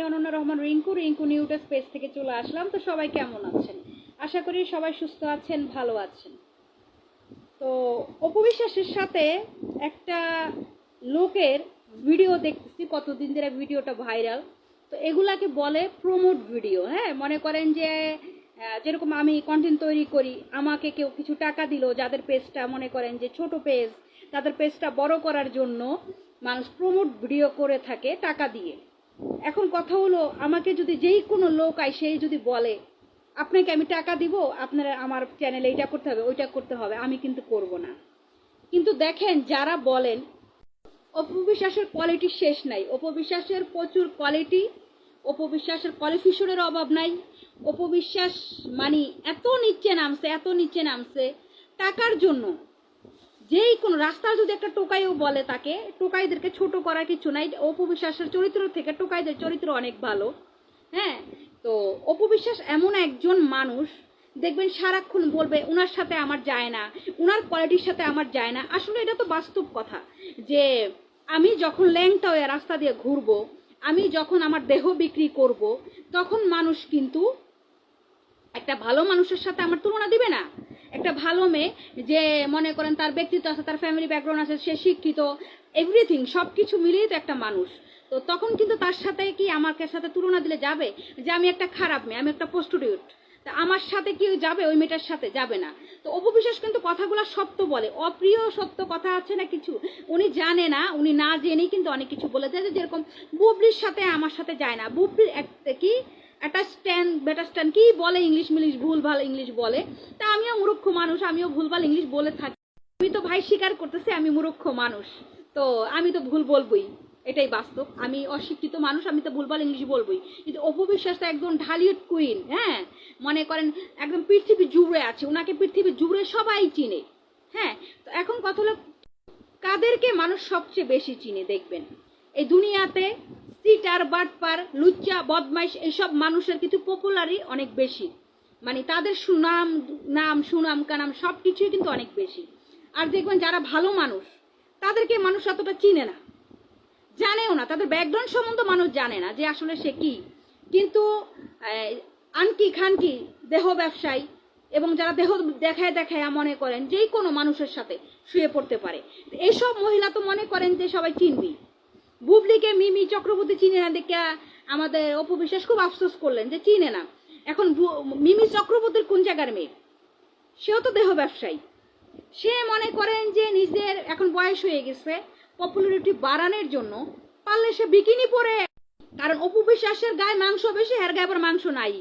Ananya Rahman Rinku news page থেকে চলে আসলাম। তো সবাই কেমন আছেন? আশা করি সবাই সুস্থ আছেন, ভালো আছেন। তো অপু বিশ্বাসের সাথে একটা লোকের ভিডিও দেখতেছি, কতদিন ধরে ভিডিওটা ভাইরাল। তো এগুলাকে বলে প্রমোট ভিডিও। হ্যাঁ, মনে করেন যে যেরকম আমি কন্টেন্ট তৈরি করি, আমাকে কেউ কিছু টাকা দিল, যাদের পেজটা মনে করেন যে ছোট পেজ, তাদের পেজটা বড় করার জন্য মানুষ প্রমোট ভিডিও করে থাকে টাকা দিয়ে। এখন কথা হলো, আমাকে যদি যেই কোনো লোক সেই যদি বলে আপনাকে আমি টাকা দিব, আপনারা আমার চ্যানেলে এইটা করতে হবে, ওইটা করতে হবে, আমি কিন্তু করব না। কিন্তু দেখেন, যারা বলেন অপু বিশ্বাসের কোয়ালিটি শেষ নাই, অপু বিশ্বাসের প্রচুর কোয়ালিটি, অপু বিশ্বাসের কোয়ালিফিকেশনের অভাব নাই। অপু বিশ্বাস মানে এত নিচে নামছে টাকার জন্য। যেই কোনো রাস্তায় যদি একটা টোকাইও বলে, তাকে টোকাইদেরকে ছোট করার কিছু নাই। অপু বিশ্বাসের চরিত্র থেকে টোকাইদের চরিত্র অনেক ভালো। হ্যাঁ, তো অপু বিশ্বাস এমন একজন মানুষ, দেখবেন সারাক্ষণ বলবে ওনার সাথে আমার যায় না, ওনার কোয়ালিটির সাথে আমার যায় না। আসলে এটা তো বাস্তব কথা, যে আমি যখন ল্যাংটা হয়ে রাস্তা দিয়ে ঘুরবো, আমি যখন আমার দেহ বিক্রি করব, তখন মানুষ কিন্তু একটা ভালো মানুষের সাথে আমার তুলনা দিবে না। একটা ভালো মেয়ে, যে মনে করেন তার ব্যক্তিত্ব আছে, তার ফ্যামিলি ব্যাকগ্রাউন্ড আছে, সে শিক্ষিত, এভরিথিং সব কিছু মিলিয়ে তো একটা মানুষ। তো তখন কিন্তু তার সাথে কি আমাকে সাথে তুলনা দিলে যাবে যে আমি একটা খারাপ মেয়ে, আমি একটা প্রস্টিটিউট, তা আমার সাথে কি যাবে? ওই মেয়েটার সাথে যাবে না। তো অপু বিশ্বাস কিন্তু কথাগুলো সত্য বলে, অপ্রিয় সত্য কথা আছে না কিছু, উনি জানে না, উনি না জেনেই কিন্তু অনেক কিছু বলে দেয়। যেরকম বুবলির সাথে আমার সাথে যায় না, বুবলির কি একটা স্ট্যান্ড বেটার স্ট্যান্ড কি বলে, ইংলিশ ভুলভাল ইংলিশ বলে। তা আমিও মূর্খ মানুষ, আমিও ভুলভাল ইংলিশ বলে থাকি। আমি তো ভাই স্বীকার করতেছি আমি মূর্খ মানুষ, তো আমি তো ভুল বলবই, এটাই বাস্তব। আমি অশিক্ষিত মানুষ, আমি তো ভুলভাল ইংলিশ বলবই। কিন্তু অপু বিশ্বাস তো একজন ঢালিউড কুইন। হ্যাঁ, মনে করেন একদম পৃথিবী জুড়ে আছে, ওনাকে পৃথিবী জুড়ে সবাই চিনে। হ্যাঁ, তো এখন কথা হলো, কাদেরকে মানুষ সবচেয়ে বেশি চিনে দেখবেন এই দুনিয়াতে? সিটার, বাটপার, লুচ্চা, বদমাইশ, এইসব মানুষের কিন্তু পপুলারি অনেক বেশি। মানে তাদের সুনাম কানাম সব কিছুই কিন্তু অনেক বেশি। আর দেখবেন যারা ভালো মানুষ, তাদেরকে মানুষ অতটা চিনে না, জানেও না, তাদের ব্যাকগ্রাউন্ড সম্বন্ধে মানুষ জানে না যে আসলে সে কি। কিন্তু আনকি খানকি দেহ ব্যবসায়ী এবং যারা দেহ দেখায় মনে করেন যেই কোনো মানুষের সাথে শুয়ে পড়তে পারে, এইসব মহিলা তো মনে করেন যে সবাই চিনবি। বুবলিকে মিমি চক্রবর্তী চিনে না দেখে আমাদের অপু বিশ্বাস খুব আফসোস করলেন যে চিনে না। এখন মিমি চক্রবর্তীর কোন জায়গার মেয়ে? সেও তো দেহ ব্যবসায়ী। সে মনে করেন যে নিজের এখন বয়স হয়ে গেছে, পপুলারিটি বাড়ানোর জন্য পারলে সে বিকিনি পরে, কারণ অপু বিশ্বাসের গায়ে মাংস বেশি, হের গায়ে আবার মাংস নাই।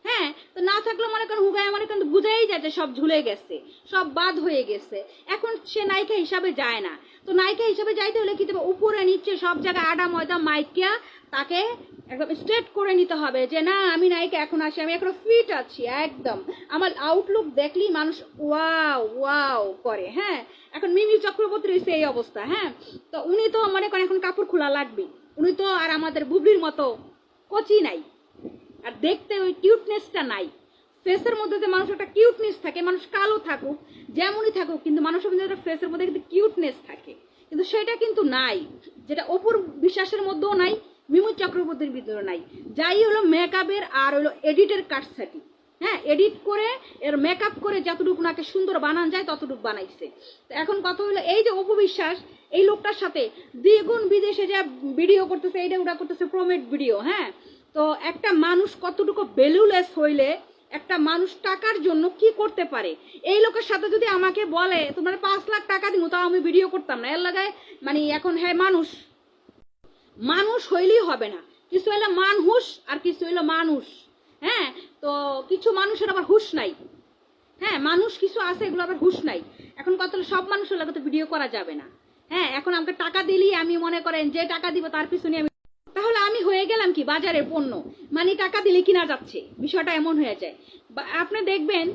হ্যাঁ, তো না থাকলে মনে করেন হুগায় মনে করেন বুঝাই যাচ্ছে সব ঝুলে গেছে, সব বাদ হয়ে গেছে। এখন সে নায়িকা হিসাবে যায় না। তো নায়িকা হিসাবে যাইতে হলে কি দেবে? উপরে নিচে সব জায়গায় আডা ময়দা মাইকিয়া তাকে একদম স্ট্রেট করে নিতে হবে যে না, আমি নায়িকা এখন আসি, আমি এখন ফিট আছি একদম, আমার আউটলুক দেখলেই মানুষ ওয়াও ওয়াও করে। হ্যাঁ, এখন মিমি চক্রবর্তীর হয়েছে এই অবস্থা। হ্যাঁ, তো উনি তো মনে করেন এখন কাপড় খোলা লাগবে, উনি তো আর আমাদের বুবলির মতো কচি নাই, আর দেখতে ওই কিউটনেসটা নাই। ফেসের মধ্যে যে মানুষ একটা কিউটনেস থাকে, মানুষ কালো থাকুক যেমনই থাকুক, কিন্তু মানুষের মধ্যে একটা ফেসের মধ্যে কিন্তু কিউটনেস থাকে, কিন্তু সেটা কিন্তু নাই, যেটা অপুর বিশ্বাসের মধ্যেও নাই, মিমি চক্রবর্তীর ভিতরে নাই। যাই হলো মেকআপের আর হলো এডিটের কাটছাটি। হ্যাঁ, এডিট করে এর মেকআপ করে যতটুকু ওনাকে সুন্দর বানানো যায় ততটুকু বানাইছে। তো এখন কথা হলো, এই যে অপু বিশ্বাস এই লোকটার সাথে দ্বিগুণ বিদেশে যা ভিডিও করতেছে, এইটা ওটা করতেছে, প্রমোট ভিডিও। হ্যাঁ, তো একটা মানুষ কতটুকু ভ্যালুলেস হইলে একটা মানুষ টাকার জন্য কি করতে পারে? এই লোকের সাথে যদি আমাকে বলে তোমার 5 লাখ টাকা দিব, তাও আমি ভিডিও করতাম না। এর লাগায় মানে এখন হ্যাঁ, মানুষ হইলেই হবে না, কিছু হইলে মানহুস আর কিছু হইলো মানুষ। হ্যাঁ, তো কিছু মানুষের আবার হুশ নাই। হ্যাঁ, মানুষ কিছু আছে, এগুলো আবার হুশ নাই। এখন কথা হলো, সব মানুষের লাগে তো ভিডিও করা যাবে না। হ্যাঁ, এখন আমাকে টাকা দিলেই আমি মনে করেন যে টাকা দিব তার পিছনে আমি, তাহলে আমি হয়ে গেলাম কি বাজারের পণ্য, মানে টাকা দিলে কিনা যাচ্ছে, বিষয়টা এমন হয়ে যায়। আপনি দেখবেন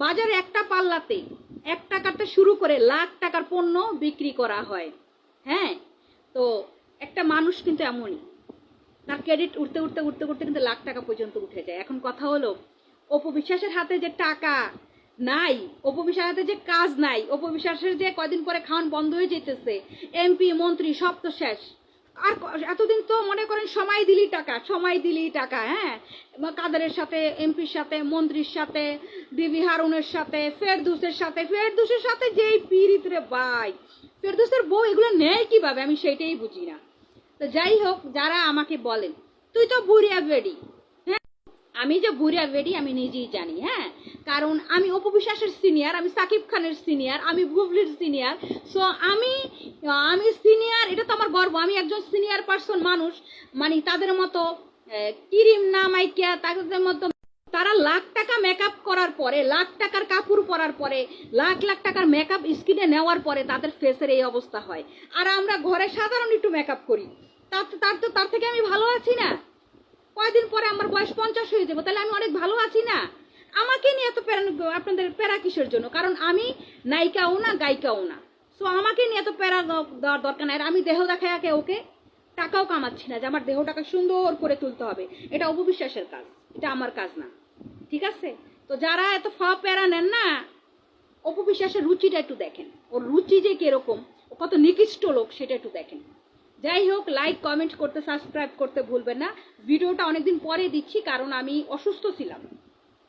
বাজারে একটা পাল্লাতে 1 টাকাতে শুরু করে লাখ টাকার পণ্য বিক্রি করা হয়। হ্যাঁ, তো একটা মানুষ কিন্তু এমনই, তার ক্রেডিট উঠতে উঠতে উঠতে উঠতে কিন্তু লাখ টাকা পর্যন্ত উঠে যায়। এখন কথা হলো, অপু বিশ্বাসের হাতে যে টাকা নাই, অপু বিশ্বাসের হাতে যে কাজ নাই, অপু বিশ্বাসের যে কয়দিন পরে খাওয়ান বন্ধ হয়ে যেতেছে, এমপি মন্ত্রী সব তো শেষ, আর এতদিন তো মনে করেন সময় দিলি টাকা, হ্যাঁ, কাদেরের সাথে, এমপির সাথে, মন্ত্রীর সাথে, বিবি হারুনের সাথে, ফেরদৌসের সাথে যেই পীড়িত রে ভাই, ফেরদৌসের বউ এগুলো নেয় কিভাবে, আমি সেটাই বুঝি না। তো যাই হোক, যারা আমাকে বলেন তুই তো বুড়িয়া বেডি, হ্যাঁ, আমি যে বুড়িয়া বেডি আমি নিজেই জানি, হ্যাঁ, কারণ আমি অপু বিশ্বাসের সিনিয়র, আমি সাকিব খানের সিনিয়র, আমি বুবলির সিনিয়র। সো আমি আমি সিনিয়র, এটা তো আমার গর্ব, আমি একজন সিনিয়র পার্সন মানুষ, মানে তাদের মতো ক্রিম না মাইকিয়া, তাদের মতো তারা লাখ টাকা মেকআপ করার পরে, লাখ টাকার কাপড় পরার পরে, লাখ লাখ টাকার মেকআপ স্কিনে নেওয়ার পরে তাদের ফেসের এই অবস্থা হয়। আর আমরা ঘরে সাধারণ একটু মেকআপ করি, তার থেকে আমি ভালো আছি না? কয়দিন পরে আমার বয়স 50 হয়ে যাবে, তাহলে আমি অনেক ভালো আছি না? আমাকে নিয়ে এত প্যারা, আপনাদের প্যারা কিসের জন্য? কারণ আমি নায়িকাও না, গায়িকাও না। সো আমাকে নিয়ে এত প্যারা দেওয়ার দরকার নাই। আর আমি দেহ দেখায় ওকে টাকাও কামাচ্ছি না যে আমার দেহটাকে সুন্দর করে তুলতে হবে। এটা অপু বিশ্বাসের কাজ, এটা আমার কাজ না, ঠিক আছে? তো যারা এত প্যারা নেন না, অপু বিশ্বাসের রুচিটা একটু দেখেন, ওর রুচি যে কিরকম, ও কত নিকৃষ্ট লোক সেটা একটু দেখেন। যাই হোক, লাইক কমেন্ট করতে, সাবস্ক্রাইব করতে ভুলবেন না। ভিডিওটা অনেকদিন পরে দিচ্ছি কারণ আমি অসুস্থ ছিলাম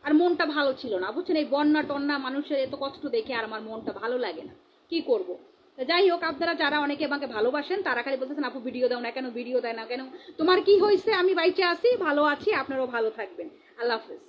আর মনটা ভালো ছিল না, বুঝছেন? এই বন্যা টন্যা মানুষের এত কষ্ট দেখে আর আমার মনটা ভালো লাগে না, কি করব? যাই হোক, আপনারা যারা অনেকে আমাকে ভালোবাসেন তারা খালি বলতেছেন আপু ভিডিও দাও না কেন, ভিডিও দেয় না কেন? তোমার কি হয়েছে? আমি বাইচে আছি, ভালো আছি, আপনারাও ভালো থাকবেন। আল্লাহ হাফেজ।